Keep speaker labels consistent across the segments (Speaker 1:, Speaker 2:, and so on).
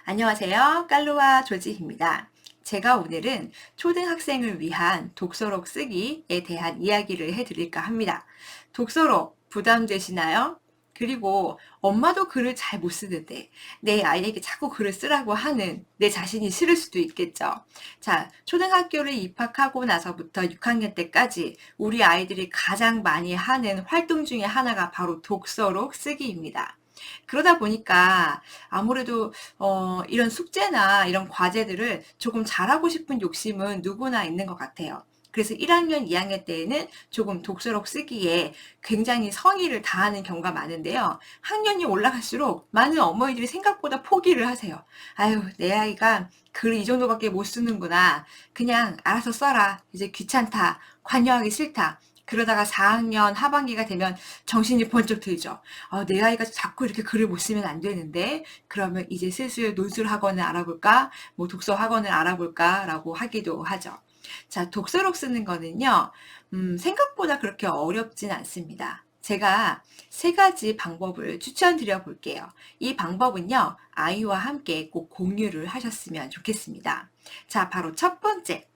Speaker 1: 안녕하세요. 깔루와 조지입니다. 제가 오늘은 초등학생을 위한 독서록 쓰기에 대한 이야기를 해드릴까 합니다. 독서록 부담되시나요? 그리고 엄마도 글을 잘 못 쓰는데 내 아이에게 자꾸 글을 쓰라고 하는 내 자신이 싫을 수도 있겠죠. 자, 초등학교를 입학하고 나서부터 6학년 때까지 우리 아이들이 가장 많이 하는 활동 중에 하나가 바로 독서록 쓰기입니다. 그러다 보니까 아무래도 이런 숙제나 이런 과제들을 조금 잘하고 싶은 욕심은 누구나 있는 것 같아요. 그래서 1학년, 2학년 때에는 조금 독서록 쓰기에 굉장히 성의를 다하는 경우가 많은데요. 학년이 올라갈수록 많은 어머니들이 생각보다 포기를 하세요. 아유, 내 아이가 글 이 정도밖에 못 쓰는구나. 그냥 알아서 써라. 이제 귀찮다. 관여하기 싫다. 그러다가 4학년 하반기가 되면 정신이 번쩍 들죠. 내 아이가 자꾸 이렇게 글을 못 쓰면 안 되는데, 그러면 이제 슬슬 논술 학원을 알아볼까? 뭐 독서 학원을 알아볼까? 라고 하기도 하죠. 자, 독서록 쓰는 거는요, 생각보다 그렇게 어렵진 않습니다. 제가 세 가지 방법을 추천드려 볼게요. 이 방법은요, 아이와 함께 꼭 공유를 하셨으면 좋겠습니다. 자, 바로 첫 번째.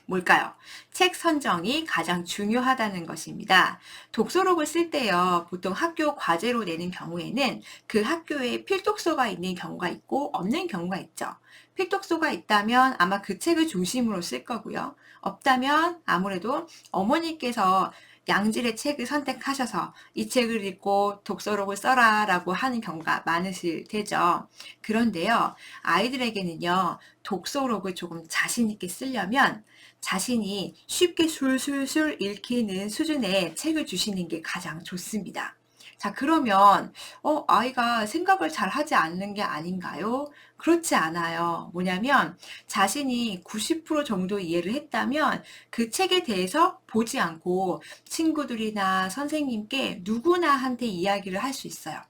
Speaker 1: 뭘까요? 책 선정이 가장 중요하다는 것입니다. 독서록을 쓸 때요, 보통 학교 과제로 내는 경우에는 그 학교에 필독서가 있는 경우가 있고 없는 경우가 있죠. 필독서가 있다면 아마 그 책을 중심으로 쓸 거고요. 없다면 아무래도 어머니께서 양질의 책을 선택하셔서 이 책을 읽고 독서록을 써라 라고 하는 경우가 많으실 테죠. 그런데요, 아이들에게는요, 독서록을 조금 자신 있게 쓰려면 자신이 쉽게 술술술 읽히는 수준의 책을 주시는 게 가장 좋습니다. 자, 그러면 아이가 생각을 잘 하지 않는 게 아닌가요? 그렇지 않아요. 뭐냐면 자신이 90% 정도 이해를 했다면 그 책에 대해서 보지 않고 친구들이나 선생님께 누구나 한테 이야기를 할 수 있어요.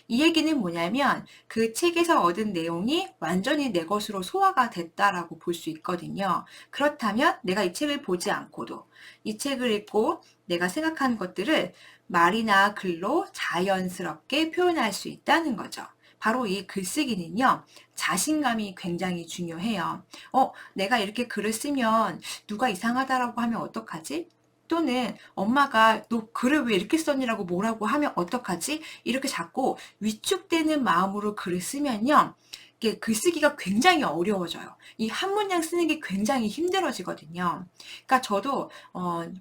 Speaker 1: 이 얘기는 뭐냐면 그 책에서 얻은 내용이 완전히 내 것으로 소화가 됐다라고 볼 수 있거든요. 그렇다면 내가 이 책을 보지 않고도 이 책을 읽고 내가 생각하는 것들을 말이나 글로 자연스럽게 표현할 수 있다는 거죠. 바로 이 글쓰기는요, 자신감이 굉장히 중요해요. 내가 이렇게 글을 쓰면 누가 이상하다라고 하면 어떡하지? 또는 엄마가 너 글을 왜 이렇게 썼니라고 뭐라고 하면 어떡하지? 이렇게 자꾸 위축되는 마음으로 글을 쓰면요. 이게 글쓰기가 굉장히 어려워져요. 이 한 문장 쓰는 게 굉장히 힘들어지거든요. 그러니까 저도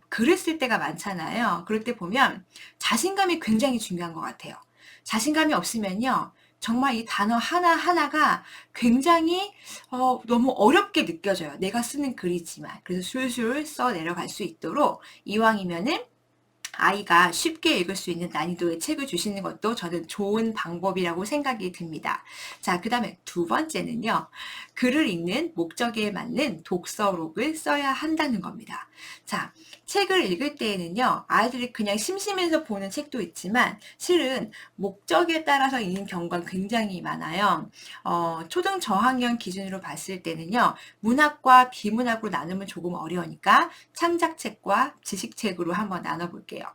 Speaker 1: 글을 쓸 때가 많잖아요. 그럴 때 보면 자신감이 굉장히 중요한 것 같아요. 자신감이 없으면요. 정말 이 단어 하나하나가 굉장히 너무 어렵게 느껴져요. 내가 쓰는 글이지만. 그래서 술술 써 내려갈 수 있도록 이왕이면은 아이가 쉽게 읽을 수 있는 난이도의 책을 주시는 것도 저는 좋은 방법이라고 생각이 듭니다. 자, 그 다음에 두 번째는요. 글을 읽는 목적에 맞는 독서록을 써야 한다는 겁니다. 자, 책을 읽을 때에는요. 아이들이 그냥 심심해서 보는 책도 있지만 실은 목적에 따라서 읽는 경우가 굉장히 많아요. 초등 저학년 기준으로 봤을 때는요. 문학과 비문학으로 나누면 조금 어려우니까 창작책과 지식책으로 한번 나눠볼게요.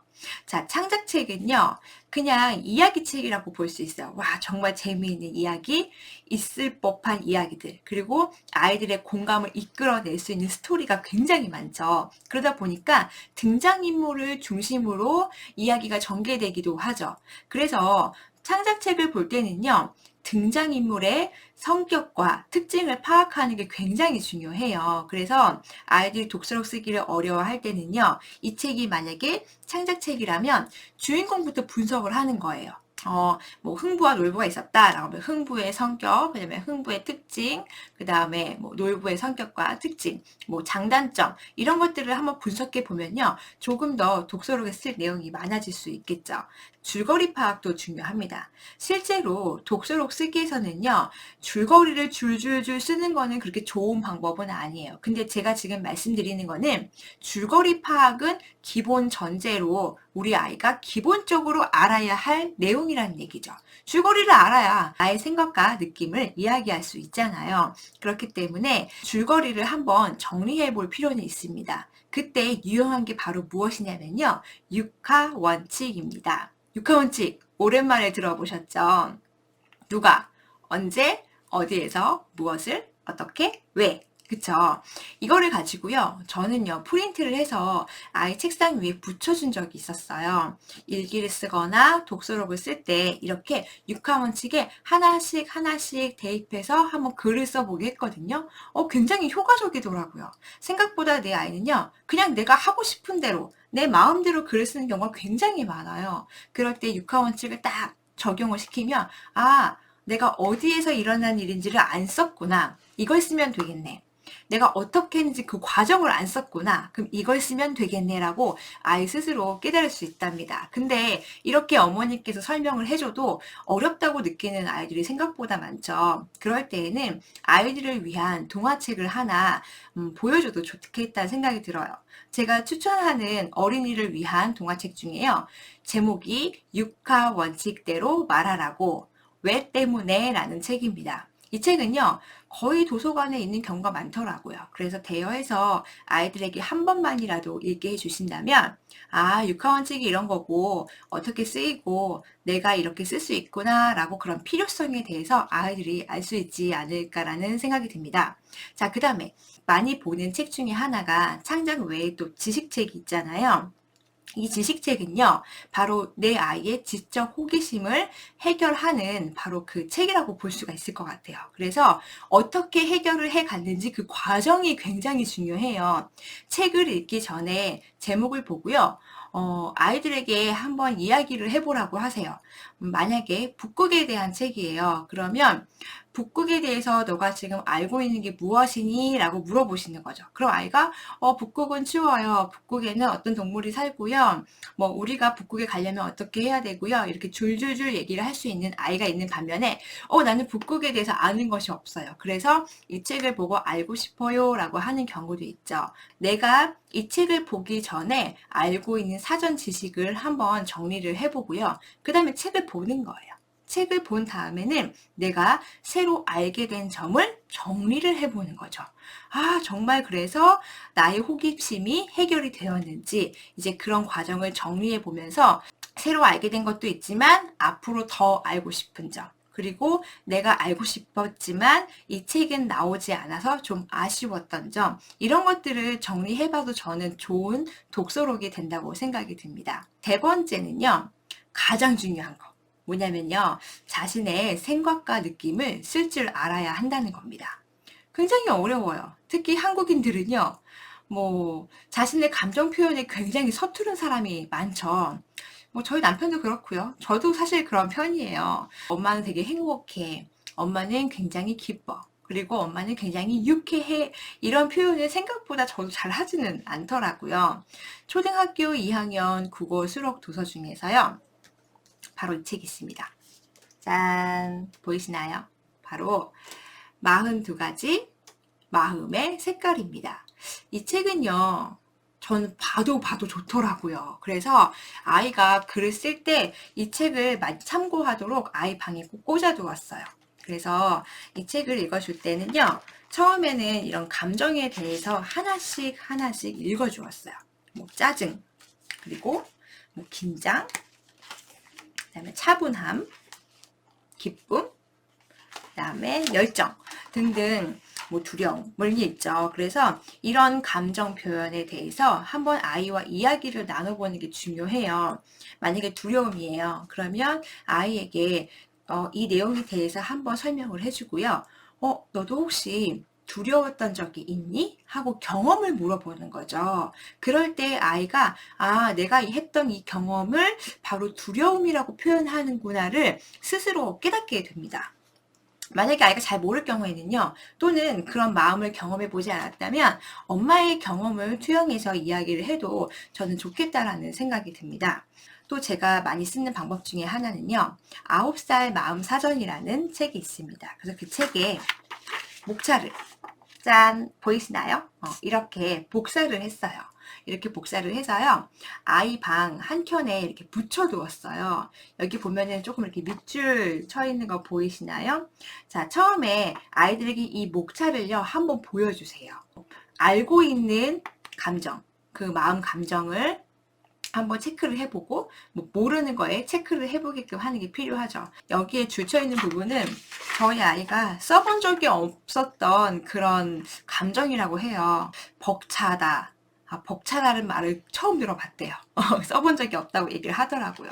Speaker 1: 자, 창작책은요, 그냥 이야기책이라고 볼 수 있어요. 와, 정말 재미있는 이야기, 있을 법한 이야기들, 그리고 아이들의 공감을 이끌어낼 수 있는 스토리가 굉장히 많죠. 그러다 보니까 등장인물을 중심으로 이야기가 전개되기도 하죠. 그래서 창작책을 볼 때는요, 등장인물의 성격과 특징을 파악하는 게 굉장히 중요해요. 그래서 아이들이 독서록 쓰기를 어려워할 때는요, 이 책이 만약에 창작책이라면 주인공부터 분석을 하는 거예요. 뭐 흥부와 놀부가 있었다라고 하면 흥부의 성격, 그다음에 흥부의 특징, 그다음에 뭐 놀부의 성격과 특징, 뭐 장단점 이런 것들을 한번 분석해 보면요. 조금 더 독서록에 쓸 내용이 많아질 수 있겠죠. 줄거리 파악도 중요합니다. 실제로 독서록 쓰기에서는요. 줄거리를 줄줄줄 쓰는 거는 그렇게 좋은 방법은 아니에요. 근데 제가 지금 말씀드리는 거는 줄거리 파악은 기본 전제로 우리 아이가 기본적으로 알아야 할 내용이라는 얘기죠. 줄거리를 알아야 아이의 생각과 느낌을 이야기할 수 있잖아요. 그렇기 때문에 줄거리를 한번 정리해 볼 필요는 있습니다. 그때 유용한 게 바로 무엇이냐면요. 육하 원칙입니다. 육하 원칙 오랜만에 들어보셨죠? 누가, 언제, 어디에서, 무엇을, 어떻게, 왜. 그쵸? 이거를 가지고요. 저는요, 프린트를 해서 아이 책상 위에 붙여준 적이 있었어요. 일기를 쓰거나 독서록을 쓸 때 이렇게 육하원칙에 하나씩 하나씩 대입해서 한번 글을 써보게 했거든요. 굉장히 효과적이더라고요. 생각보다 내 아이는요, 그냥 내가 하고 싶은 대로, 내 마음대로 글을 쓰는 경우가 굉장히 많아요. 그럴 때 육하원칙을 딱 적용을 시키면, 아, 내가 어디에서 일어난 일인지를 안 썼구나. 이걸 쓰면 되겠네. 내가 어떻게 했는지 그 과정을 안 썼구나. 그럼 이걸 쓰면 되겠네라고 아이 스스로 깨달을 수 있답니다. 근데 이렇게 어머니께서 설명을 해줘도 어렵다고 느끼는 아이들이 생각보다 많죠. 그럴 때에는 아이들을 위한 동화책을 하나 보여줘도 좋겠다는 생각이 들어요. 제가 추천하는 어린이를 위한 동화책 중에요. 제목이 육하 원칙대로 말하라고 왜 때문에 라는 책입니다. 이 책은요, 거의 도서관에 있는 경우가 많더라고요. 그래서 대여해서 아이들에게 한 번만이라도 읽게 해주신다면, 아, 육하원칙이 이런 거고, 어떻게 쓰이고, 내가 이렇게 쓸 수 있구나, 라고 그런 필요성에 대해서 아이들이 알 수 있지 않을까라는 생각이 듭니다. 자, 그 다음에 많이 보는 책 중에 하나가 창작 외에 또 지식책이 있잖아요. 이 지식책은요, 바로 내 아이의 지적 호기심을 해결하는 바로 그 책이라고 볼 수가 있을 것 같아요. 그래서 어떻게 해결을 해 갔는지 그 과정이 굉장히 중요해요. 책을 읽기 전에 제목을 보고요, 아이들에게 한번 이야기를 해보라고 하세요. 만약에 북극에 대한 책이에요. 그러면 북극에 대해서 너가 지금 알고 있는 게 무엇이니? 라고 물어보시는 거죠. 그럼 아이가 북극은 추워요. 북극에는 어떤 동물이 살고요. 뭐 우리가 북극에 가려면 어떻게 해야 되고요. 이렇게 줄줄줄 얘기를 할 수 있는 아이가 있는 반면에 나는 북극에 대해서 아는 것이 없어요. 그래서 이 책을 보고 알고 싶어요. 라고 하는 경우도 있죠. 내가 이 책을 보기 전에 알고 있는 사전 지식을 한번 정리를 해보고요. 그 다음에 책을 보는 거예요. 책을 본 다음에는 내가 새로 알게 된 점을 정리를 해보는 거죠. 아, 정말 그래서 나의 호기심이 해결이 되었는지 이제 그런 과정을 정리해 보면서 새로 알게 된 것도 있지만 앞으로 더 알고 싶은 점, 그리고 내가 알고 싶었지만 이 책은 나오지 않아서 좀 아쉬웠던 점, 이런 것들을 정리해봐도 저는 좋은 독서록이 된다고 생각이 듭니다. 세 번째는요, 가장 중요한 거. 뭐냐면요, 자신의 생각과 느낌을 쓸 줄 알아야 한다는 겁니다. 굉장히 어려워요. 특히 한국인들은요, 자신의 감정 표현에 굉장히 서투른 사람이 많죠. 저희 남편도 그렇고요. 저도 사실 그런 편이에요. 엄마는 되게 행복해. 엄마는 굉장히 기뻐. 그리고 엄마는 굉장히 유쾌해. 이런 표현을 생각보다 저도 잘 하지는 않더라고요. 초등학교 2학년 국어 수록 도서 중에서요, 바로 이 책이 있습니다. 짠! 보이시나요? 바로 42가지 마음의 색깔입니다. 이 책은요, 저는 봐도 좋더라고요. 그래서 아이가 글을 쓸 때 이 책을 많이 참고하도록 아이 방에 꼭 꽂아두었어요. 그래서 이 책을 읽어줄 때는요, 처음에는 이런 감정에 대해서 하나씩 읽어주었어요. 짜증, 그리고 긴장, 그다음에 차분함, 기쁨, 그다음에 열정 등등 두려움, 멀리 있죠. 그래서 이런 감정 표현에 대해서 한번 아이와 이야기를 나눠보는 게 중요해요. 만약에 두려움이에요. 그러면 아이에게 이 내용에 대해서 한번 설명을 해주고요. 너도 혹시 두려웠던 적이 있니? 하고 경험을 물어보는 거죠. 그럴 때 아이가 내가 했던 이 경험을 바로 두려움이라고 표현하는구나를 스스로 깨닫게 됩니다. 만약에 아이가 잘 모를 경우에는요, 또는 그런 마음을 경험해 보지 않았다면 엄마의 경험을 투영해서 이야기를 해도 저는 좋겠다라는 생각이 듭니다. 또 제가 많이 쓰는 방법 중에 하나는요, 9살 마음 사전이라는 책이 있습니다. 그래서 그 책에 목차를, 짠, 보이시나요? 이렇게 복사를 했어요. 이렇게 복사를 해서요, 아이 방 한켠에 이렇게 붙여두었어요. 여기 보면은 조금 이렇게 밑줄 쳐 있는 거 보이시나요? 자, 처음에 아이들에게 이 목차를요, 한번 보여주세요. 알고 있는 감정, 그 마음 감정을 한번 체크를 해보고 뭐 모르는 거에 체크를 해보게끔 하는 게 필요하죠. 여기에 주쳐있는 부분은 저희 아이가 써본 적이 없었던 그런 감정이라고 해요. 벅차다. 벅차다는 말을 처음 들어봤대요. 써본 적이 없다고 얘기를 하더라고요.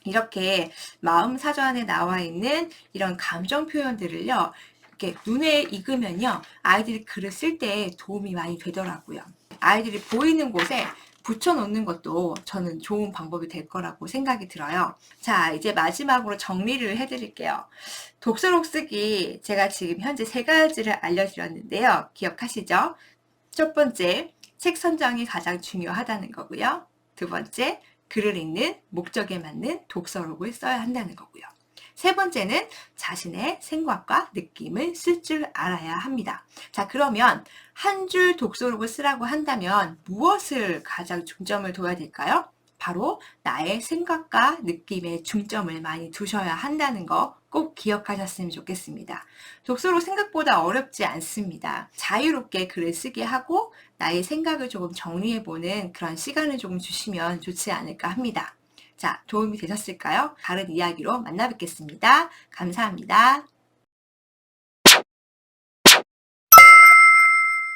Speaker 1: 이렇게 마음 사전에 나와 있는 이런 감정 표현들을요, 이렇게 눈에 익으면요, 아이들이 글을 쓸 때 도움이 많이 되더라고요. 아이들이 보이는 곳에 붙여놓는 것도 저는 좋은 방법이 될 거라고 생각이 들어요. 자, 이제 마지막으로 정리를 해드릴게요. 독서록 쓰기, 제가 지금 현재 3가지를 알려드렸는데요. 기억하시죠? 첫 번째, 책 선정이 가장 중요하다는 거고요. 두 번째, 글을 읽는 목적에 맞는 독서록을 써야 한다는 거고요. 세 번째는 자신의 생각과 느낌을 쓸 줄 알아야 합니다. 자, 그러면 한 줄 독서록을 쓰라고 한다면 무엇을 가장 중점을 둬야 될까요? 바로 나의 생각과 느낌에 중점을 많이 두셔야 한다는 거 꼭 기억하셨으면 좋겠습니다. 독서록 생각보다 어렵지 않습니다. 자유롭게 글을 쓰게 하고 나의 생각을 조금 정리해보는 그런 시간을 조금 주시면 좋지 않을까 합니다. 자, 도움이 되셨을까요? 다른 이야기로 만나 뵙겠습니다. 감사합니다.